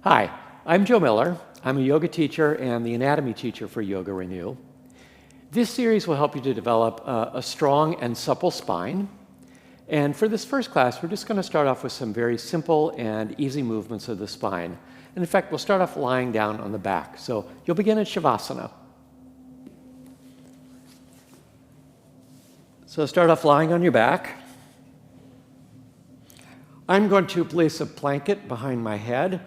Hi, I'm Joe Miller. I'm a yoga teacher and the anatomy teacher for YogaRenew. This series will help you to develop a strong and supple spine. And for this first class, we're just going to start off with some very simple and easy movements of the spine. And in fact, we'll start off lying down on the back. So you'll begin at Shavasana. So start off lying on your back. I'm going to place a blanket behind my head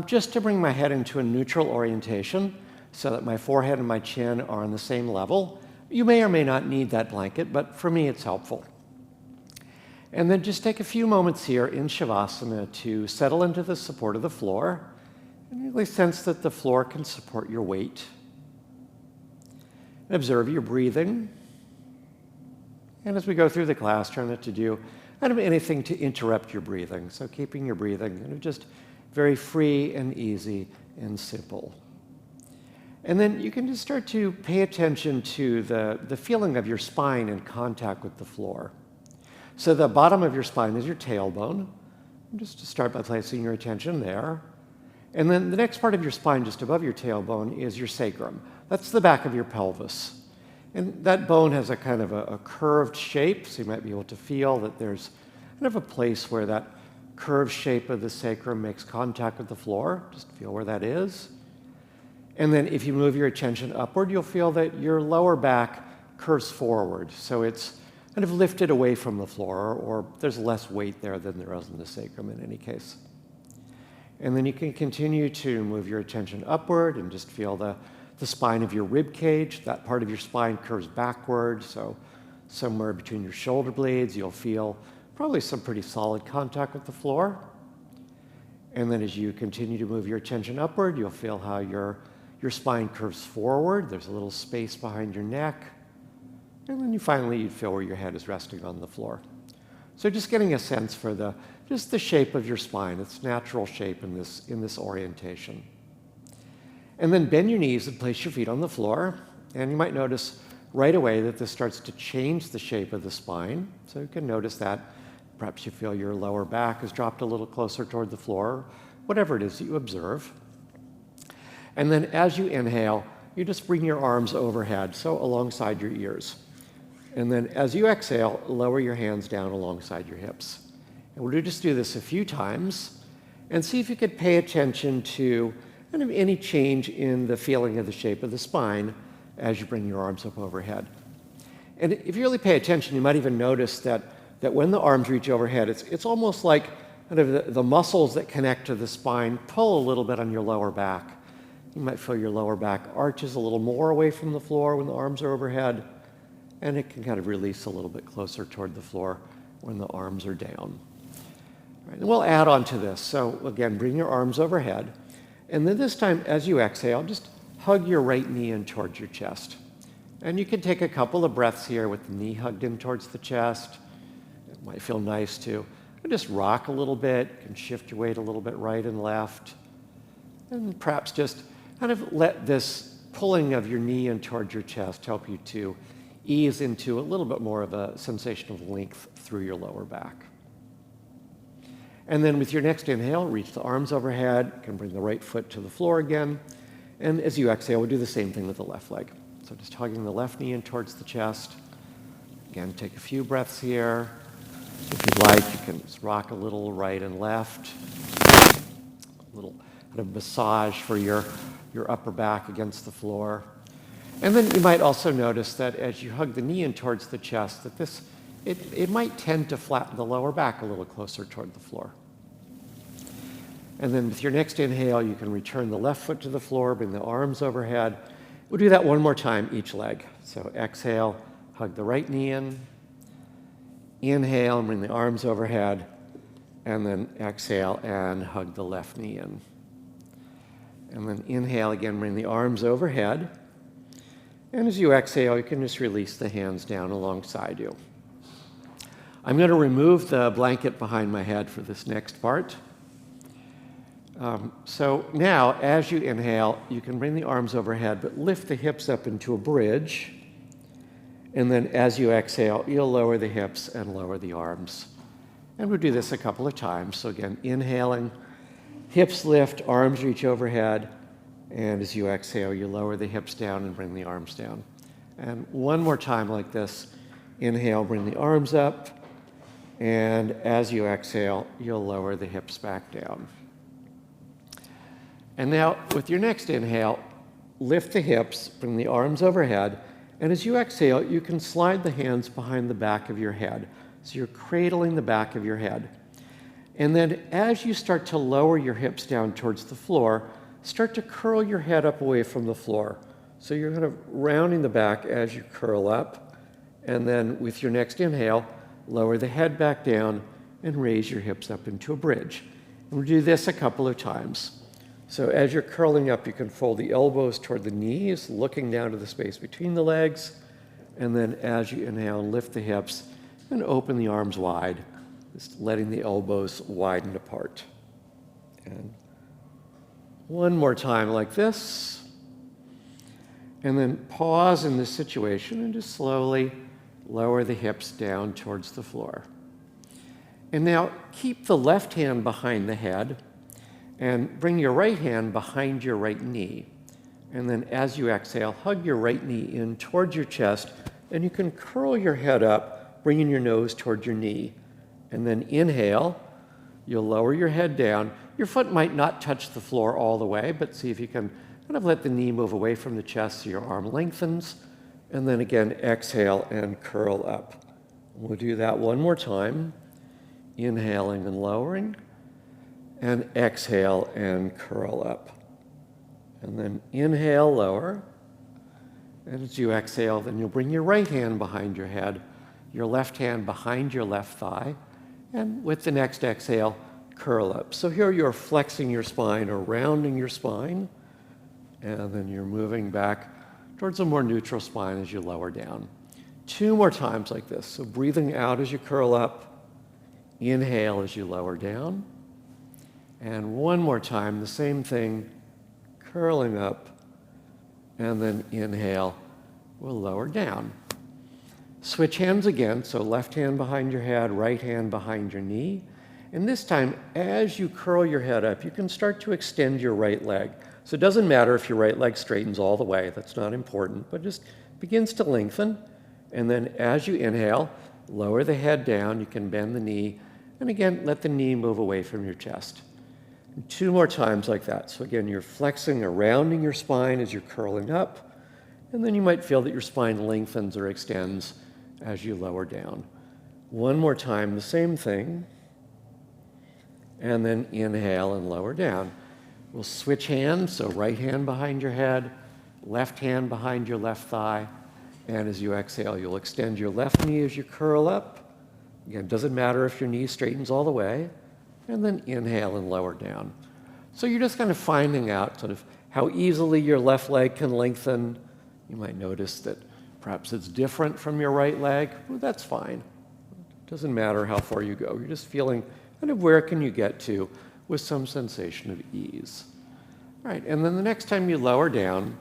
just to bring my head into a neutral orientation so that my forehead and my chin are on the same level. You may or may not need that blanket, but for me it's helpful. And then just take a few moments here in Shavasana to settle into the support of the floor and really sense that the floor can support your weight. And observe your breathing. And as we go through the class, try not to do kind of anything to interrupt your breathing. So keeping your breathing kind of just very free and easy and simple. And then you can just start to pay attention to the feeling of your spine in contact with the floor. So the bottom of your spine is your tailbone. Just to start by placing your attention there. And then the next part of your spine just above your tailbone is your sacrum. That's the back of your pelvis. And that bone has a kind of a curved shape, so you might be able to feel that there's kind of a place where that curved shape of the sacrum makes contact with the floor. Just feel where that is. And then if you move your attention upward, you'll feel that your lower back curves forward. So it's kind of lifted away from the floor, or there's less weight there than there is in the sacrum in any case. And then you can continue to move your attention upward and just feel the spine of your rib cage. That part of your spine curves backward, so somewhere between your shoulder blades, you'll feel probably some pretty solid contact with the floor. And then as you continue to move your attention upward, you'll feel how your spine curves forward. There's a little space behind your neck. And then you'd feel where your head is resting on the floor. So just getting a sense for just the shape of your spine, its natural shape in this orientation. And then bend your knees and place your feet on the floor. And you might notice right away that this starts to change the shape of the spine. So you can notice that. Perhaps you feel your lower back has dropped a little closer toward the floor, whatever it is that you observe. And then as you inhale, you just bring your arms overhead, so alongside your ears. And then as you exhale, lower your hands down alongside your hips. And we'll just do this a few times and see if you could pay attention to kind of any change in the feeling of the shape of the spine as you bring your arms up overhead. And if you really pay attention, you might even notice that when the arms reach overhead, it's almost like kind of the muscles that connect to the spine pull a little bit on your lower back. You might feel your lower back arches a little more away from the floor when the arms are overhead, and it can kind of release a little bit closer toward the floor when the arms are down. Right, and we'll add on to this. So again, bring your arms overhead. And then this time, as you exhale, just hug your right knee in towards your chest. And you can take a couple of breaths here with the knee hugged in towards the chest. It might feel nice to just rock a little bit. You can shift your weight a little bit right and left. And perhaps just kind of let this pulling of your knee in towards your chest help you to ease into a little bit more of a sensation of length through your lower back. And then with your next inhale, reach the arms overhead. You can bring the right foot to the floor again. And as you exhale, we'll do the same thing with the left leg. So just hugging the left knee in towards the chest. Again, take a few breaths here. If you'd like, you can just rock a little right and left. A little kind of massage for your upper back against the floor. And then you might also notice that as you hug the knee in towards the chest, that it might tend to flatten the lower back a little closer toward the floor. And then with your next inhale, you can return the left foot to the floor, bring the arms overhead. We'll do that one more time, each leg. So exhale, hug the right knee in. Inhale and bring the arms overhead. And then exhale and hug the left knee in. And then inhale again, bring the arms overhead. And as you exhale, you can just release the hands down alongside you. I'm going to remove the blanket behind my head for this next part. So now, as you inhale, you can bring the arms overhead, but lift the hips up into a bridge. And then as you exhale, you'll lower the hips and lower the arms. And we'll do this a couple of times. So again, inhaling Hips lift, arms reach overhead, and as you exhale, you lower the hips down and bring the arms down. And one more time like this. Inhale, bring the arms up, and as you exhale, you'll lower the hips back down. And now, with your next inhale, lift the hips, bring the arms overhead, and as you exhale, you can slide the hands behind the back of your head. So you're cradling the back of your head. And then as you start to lower your hips down towards the floor, start to curl your head up away from the floor. So you're kind of rounding the back as you curl up. And then with your next inhale, lower the head back down and raise your hips up into a bridge. And we'll do this a couple of times. So as you're curling up, you can fold the elbows toward the knees, looking down to the space between the legs. And then as you inhale, lift the hips and open the arms wide, just letting the elbows widen apart. And one more time like this. And then pause in this situation and just slowly lower the hips down towards the floor. And now keep the left hand behind the head and bring your right hand behind your right knee. And then as you exhale, hug your right knee in towards your chest, and you can curl your head up, bringing your nose towards your knee. And then inhale, you'll lower your head down. Your foot might not touch the floor all the way, but see if you can kind of let the knee move away from the chest so your arm lengthens. And then again, exhale and curl up. We'll do that one more time. Inhaling and lowering. And exhale and curl up. And then inhale, lower. And as you exhale, then you'll bring your right hand behind your head, your left hand behind your left thigh. And with the next exhale, curl up. So here you're flexing your spine or rounding your spine. And then you're moving back towards a more neutral spine as you lower down. 2 more times like this. So breathing out as you curl up. Inhale as you lower down. And one more time, the same thing, curling up. And then inhale, we'll lower down. Switch hands again. So left hand behind your head, right hand behind your knee. And this time, as you curl your head up, you can start to extend your right leg. So it doesn't matter if your right leg straightens all the way. That's not important, but just begins to lengthen. And then as you inhale, lower the head down. You can bend the knee. And again, let the knee move away from your chest. And 2 more times like that. So again, you're flexing or rounding your spine as you're curling up. And then you might feel that your spine lengthens or extends as you lower down. One more time, the same thing. And then inhale and lower down. We'll switch hands, so right hand behind your head, left hand behind your left thigh. And as you exhale, you'll extend your left knee as you curl up. Again, it doesn't matter if your knee straightens all the way. And then inhale and lower down. So you're just kind of finding out sort of how easily your left leg can lengthen. You might notice that perhaps it's different from your right leg. Well, that's fine. It doesn't matter how far you go. You're just feeling kind of where can you get to with some sensation of ease. All right, and then the next time you lower down,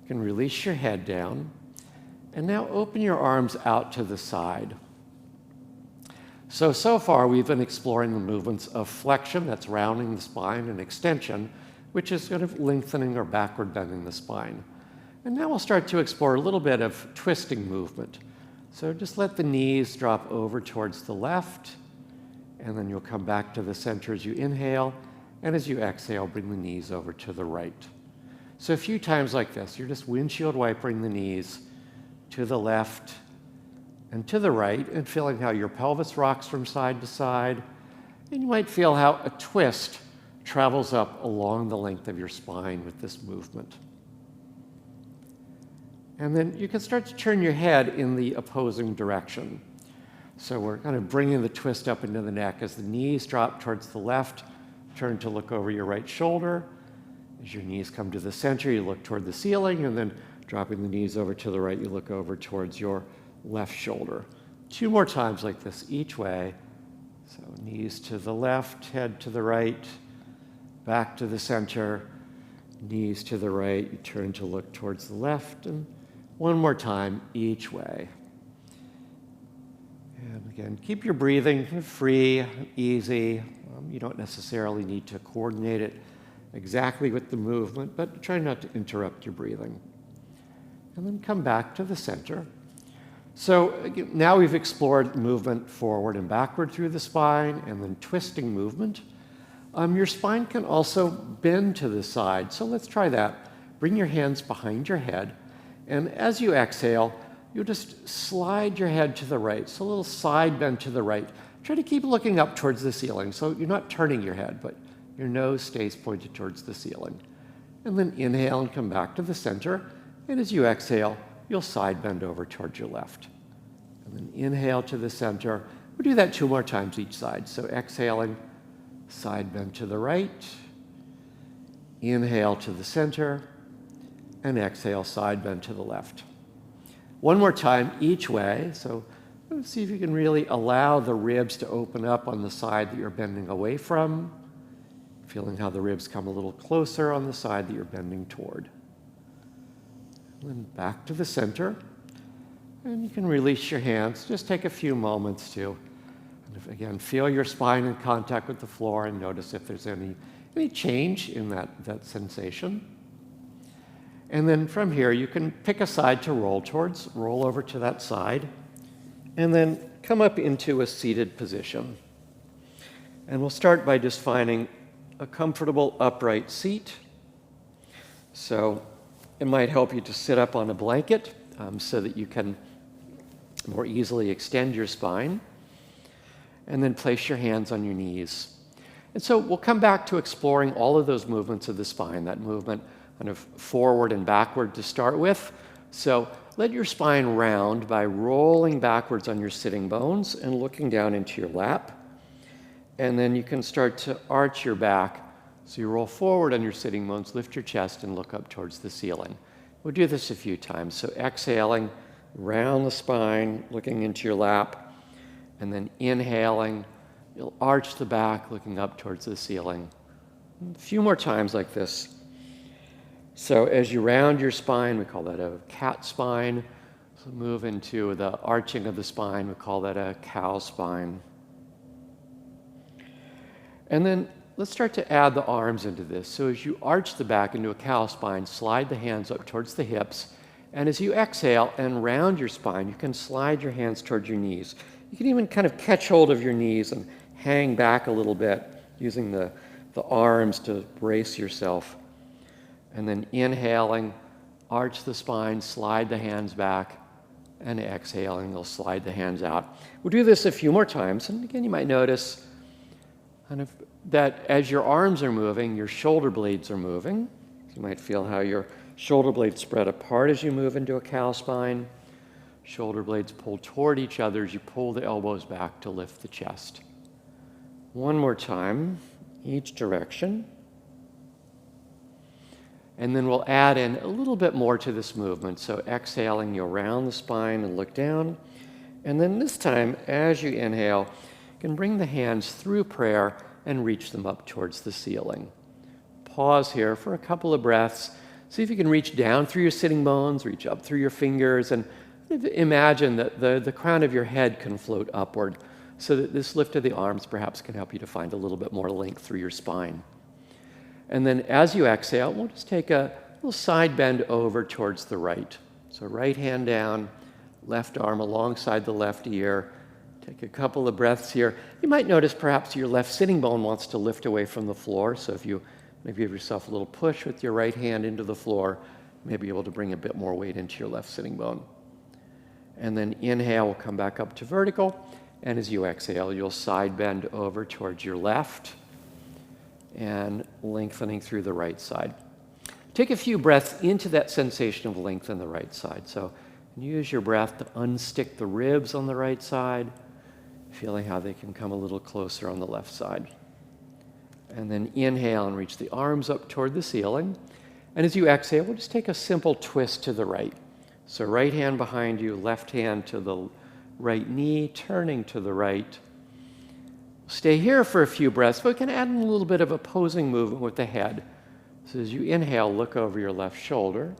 you can release your head down. And now open your arms out to the side. So far we've been exploring the movements of flexion, that's rounding the spine, and extension, which is sort of lengthening or backward bending the spine. And now we'll start to explore a little bit of twisting movement. So just let the knees drop over towards the left, and then you'll come back to the center as you inhale, and as you exhale, bring the knees over to the right. So a few times like this, you're just windshield wipering the knees to the left and to the right, and feeling how your pelvis rocks from side to side. And you might feel how a twist travels up along the length of your spine with this movement. And then you can start to turn your head in the opposing direction. So we're kind of bringing the twist up into the neck. As the knees drop towards the left, turn to look over your right shoulder. As your knees come to the center, you look toward the ceiling, and then dropping the knees over to the right, you look over towards your left shoulder. 2 more times like this each way. So knees to the left, head to the right, back to the center, knees to the right, you turn to look towards the left, and 1 more time each way. And again, keep your breathing free, easy. You don't necessarily need to coordinate it exactly with the movement, but try not to interrupt your breathing. And then come back to the center. So again, now we've explored movement forward and backward through the spine, and then twisting movement. Your spine can also bend to the side, so let's try that. Bring your hands behind your head, and as you exhale, you'll just slide your head to the right, so a little side bend to the right. Try to keep looking up towards the ceiling, so you're not turning your head, but your nose stays pointed towards the ceiling. And then inhale and come back to the center, and as you exhale, you'll side bend over towards your left. And then inhale to the center. We'll do that 2 more times each side. So exhaling, side bend to the right, inhale to the center, and exhale, side bend to the left. 1 more time each way. So let's see if you can really allow the ribs to open up on the side that you're bending away from, feeling how the ribs come a little closer on the side that you're bending toward. And then back to the center, and you can release your hands. Just take a few moments to, again, feel your spine in contact with the floor and notice if there's any change in that sensation. And then from here, you can pick a side to roll towards, roll over to that side, and then come up into a seated position. And we'll start by just finding a comfortable upright seat. So it might help you to sit up on a blanket so that you can more easily extend your spine. And then place your hands on your knees. And so we'll come back to exploring all of those movements of the spine, that movement kind of forward and backward to start with. So let your spine round by rolling backwards on your sitting bones and looking down into your lap. And then you can start to arch your back. So you roll forward on your sitting bones, lift your chest, and look up towards the ceiling. We'll do this a few times. So exhaling, round the spine, looking into your lap, and then inhaling, you'll arch the back, looking up towards the ceiling. A few more times like this. So as you round your spine, we call that a cat spine. So move into the arching of the spine, we call that a cow spine. And then let's start to add the arms into this. So as you arch the back into a cow spine, slide the hands up towards the hips. And as you exhale and round your spine, you can slide your hands towards your knees. You can even kind of catch hold of your knees and hang back a little bit using the arms to brace yourself. And then inhaling, arch the spine, slide the hands back, and exhaling, you'll slide the hands out. We'll do this a few more times. And again, you might notice kind of that as your arms are moving, your shoulder blades are moving. You might feel how your shoulder blades spread apart as you move into a cow spine. Shoulder blades pull toward each other as you pull the elbows back to lift the chest. 1 more time, each direction. And then we'll add in a little bit more to this movement. So exhaling, you'll round the spine and look down. And then this time, as you inhale, you can bring the hands through prayer and reach them up towards the ceiling. Pause here for a couple of breaths. See if you can reach down through your sitting bones, reach up through your fingers, and imagine that the crown of your head can float upward so that this lift of the arms perhaps can help you to find a little bit more length through your spine. And then as you exhale, we'll just take a little side bend over towards the right. So right hand down, left arm alongside the left ear. Take a couple of breaths here. You might notice perhaps your left sitting bone wants to lift away from the floor. So if you maybe give yourself a little push with your right hand into the floor, you may be able to bring a bit more weight into your left sitting bone. And then inhale, we'll come back up to vertical. And as you exhale, you'll side bend over towards your left and lengthening through the right side. Take a few breaths into that sensation of length in the right side. So use your breath to unstick the ribs on the right side, feeling how they can come a little closer on the left side. And then inhale and reach the arms up toward the ceiling. And as you exhale, we'll just take a simple twist to the right. So right hand behind you, left hand to the right knee, turning to the right. Stay here for a few breaths, but we can add in a little bit of opposing movement with the head. So as you inhale, look over your left shoulder.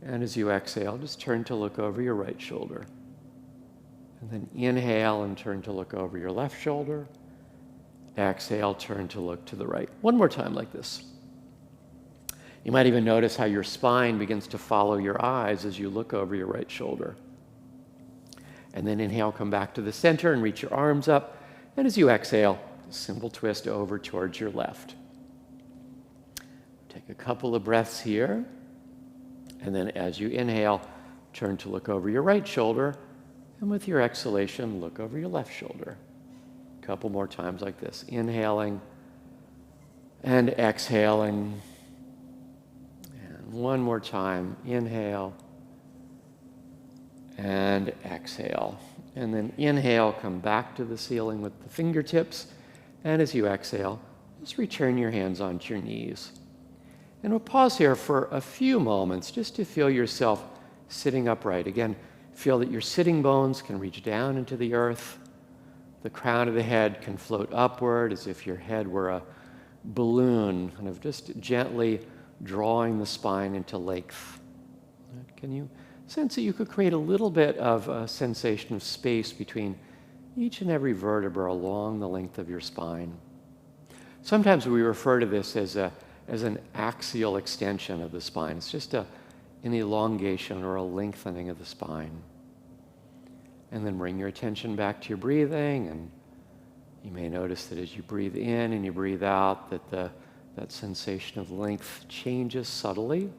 And as you exhale, just turn to look over your right shoulder. And then inhale and turn to look over your left shoulder. Exhale, turn to look to the right. One more time like this. You might even notice how your spine begins to follow your eyes as you look over your right shoulder. And then inhale, come back to the center and reach your arms up. And as you exhale, a simple twist over towards your left. Take a couple of breaths here. And then as you inhale, turn to look over your right shoulder. And with your exhalation, look over your left shoulder. A couple more times like this. Inhaling and exhaling. And one more time. Inhale and exhale. And then inhale, come back to the ceiling with the fingertips. And as you exhale, just return your hands onto your knees. And we'll pause here for a few moments just to feel yourself sitting upright. Again, feel that your sitting bones can reach down into the earth. The crown of the head can float upward as if your head were a balloon, kind of just gently drawing the spine into length. Can you sense that you could create a little bit of a sensation of space between each and every vertebra along the length of your spine? Sometimes we refer to this as an axial extension of the spine. It's just an elongation or a lengthening of the spine. And then bring your attention back to your breathing, and you may notice that as you breathe in and you breathe out, that sensation of length changes subtly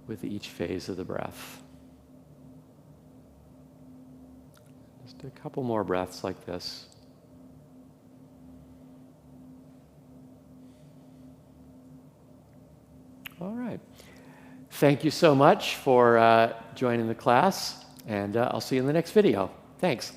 with each phase of the breath. Just a couple more breaths like this. All right. Thank you so much for joining the class, and I'll see you in the next video. Thanks.